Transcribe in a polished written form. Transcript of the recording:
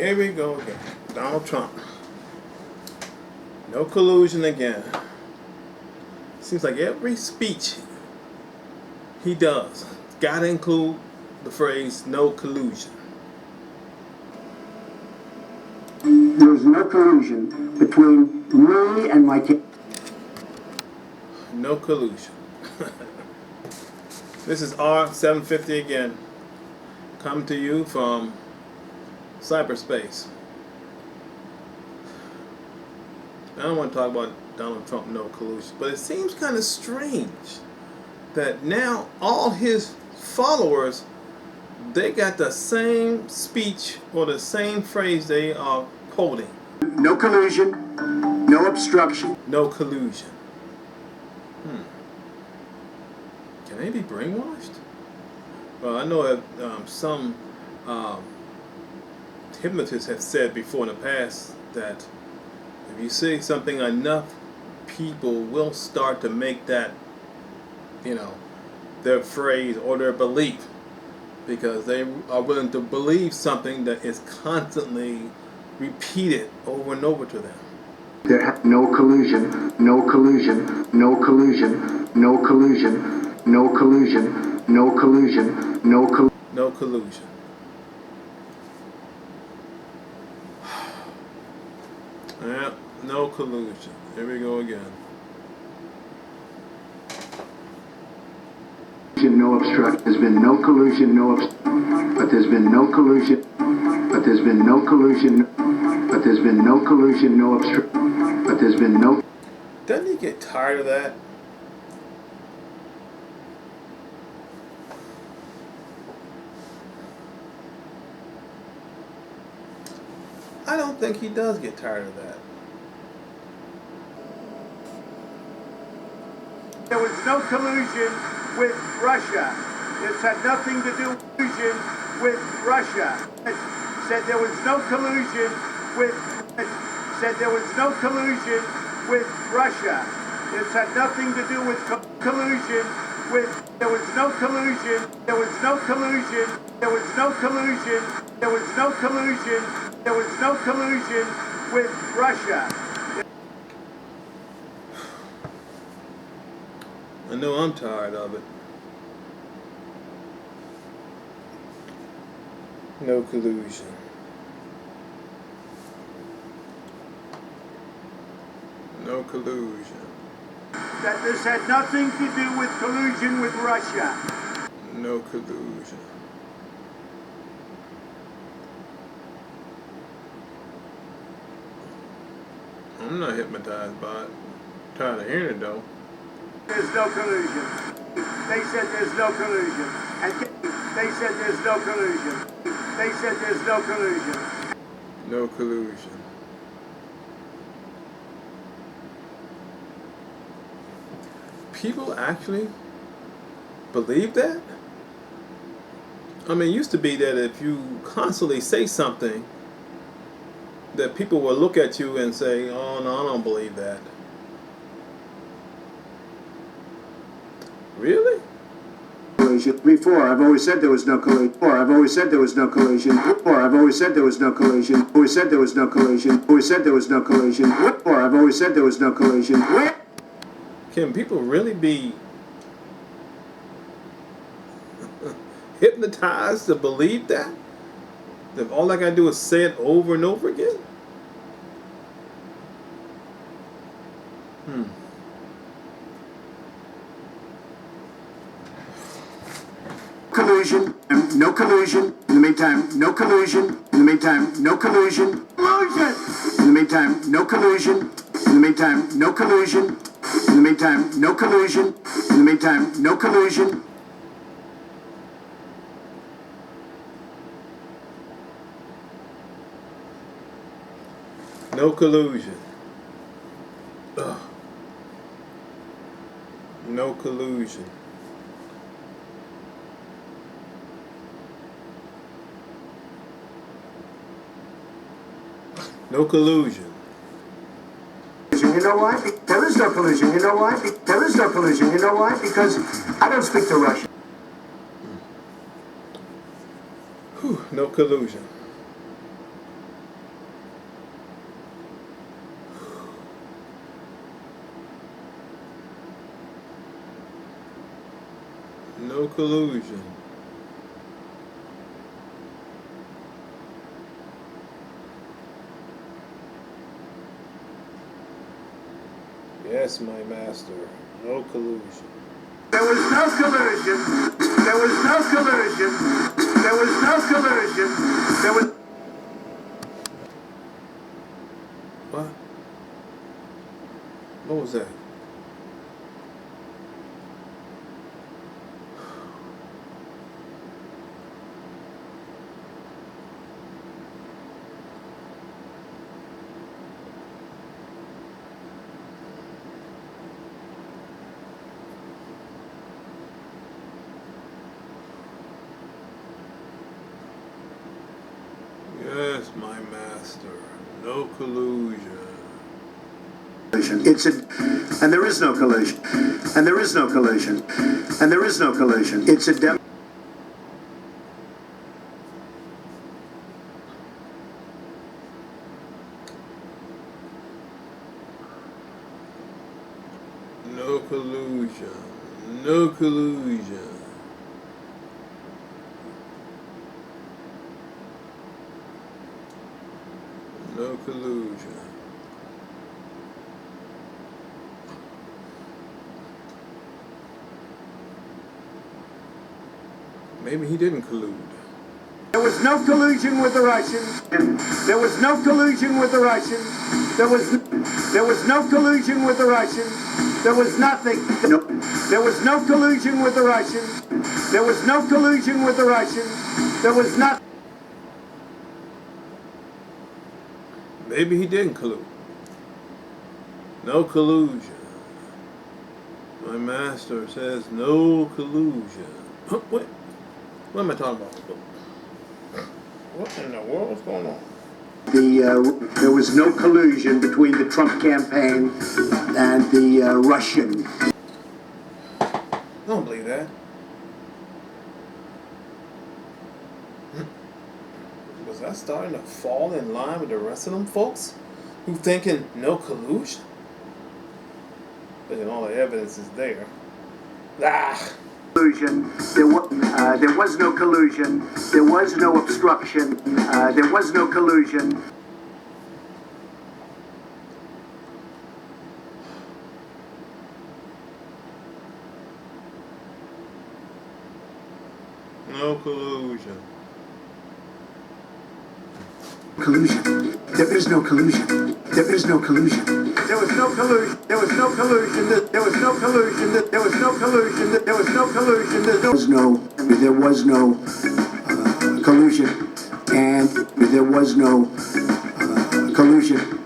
Here we go again. Donald Trump. No collusion again. Seems like every speech he does gotta include the phrase no collusion. There was no collusion between me and my team. No collusion. This is R750 again, coming to you from cyberspace. I don't want to talk about Donald Trump, no collusion, but it seems kind of strange that now all his followers, they got the same speech or the same phrase they are quoting. No collusion, no obstruction. No collusion. Can they be brainwashed? Well, I know that some hypnotists have said before in the past that if you say something enough, people will start to make that, their phrase or their belief, because they are willing to believe something that is constantly repeated over and over to them. There no collusion, no collusion, no collusion, no collusion, no collusion, no collusion, no collusion. No collusion. Yeah, no collusion. Here we go again. No obstruction. There's been no collusion, no obstruction. But there's been no collusion. But there's been no collusion. But there's been no collusion, no obstruction. But there's been no. Doesn't he get tired of that? I don't think he does get tired of that. There was no collusion with Russia. This had nothing to do with collusion with Russia. It said there was no collusion with. It said there was no collusion with Russia. This had nothing to do with collusion with. There was no collusion. There was no collusion. There was no collusion. There was no collusion. There was no collusion with Russia. I know I'm tired of it. No collusion. No collusion. That this had nothing to do with collusion with Russia. No collusion. I'm not hypnotized by it. I'm tired of hearing it though. There's no collusion. They said there's no collusion. And they said there's no collusion. They said there's no collusion. No collusion. People actually believe that? I mean, it used to be that if you constantly say something, that people will look at you and say, oh no, I don't believe that. Really? Before, I've always said there was no collusion. Before, I've always said there was no collusion. Before, I've always said there was no collusion. Always said there was no collusion. Always said there was no collusion. Before, I've always said there was no collusion. Can people really be hypnotized to believe that? If all I gotta do is say it over and over again? Collusion, no collusion. In the meantime, no collusion. In the meantime, no collusion. Collusion! In the meantime, no collusion. In the meantime, no collusion. In the meantime, no collusion. In the meantime, no collusion. No collusion. Ugh. No collusion. No collusion. You know why? There is no collusion. You know why? There is no collusion. You know why? Because I don't speak to Russian. Whew, no collusion. No collusion. Yes, my master. No collusion. There was no collusion. There was no collusion. There was no collusion. There was. What? What was that? Yes, my master. No collusion. It's a, and there is no collusion, and there is no collusion, and there is no collusion. It's a No collusion. No collusion. No collusion. Maybe he didn't collude. There was no collusion with the Russians. There was no collusion with the Russians. There was no collusion with the Russians. There was nothing. Nope. There was no collusion with the Russians. There was no collusion with the Russians. There was nothing. Maybe he didn't collude. No collusion. My master says no collusion. What am I talking about? What in the world is going on? there was no collusion between the Trump campaign and the Russian. I don't believe that. Was I starting to fall in line with the rest of them folks who thinking no collusion? But then all the evidence is there. Ah! Collusion. There was no collusion. There was no obstruction. There was no collusion. No collusion. Collusion. There is no collusion. There is no collusion. There was no collusion. There was no collusion. There was no collusion. There was no collusion. There was no collusion. There was no collusion, and there was no collusion.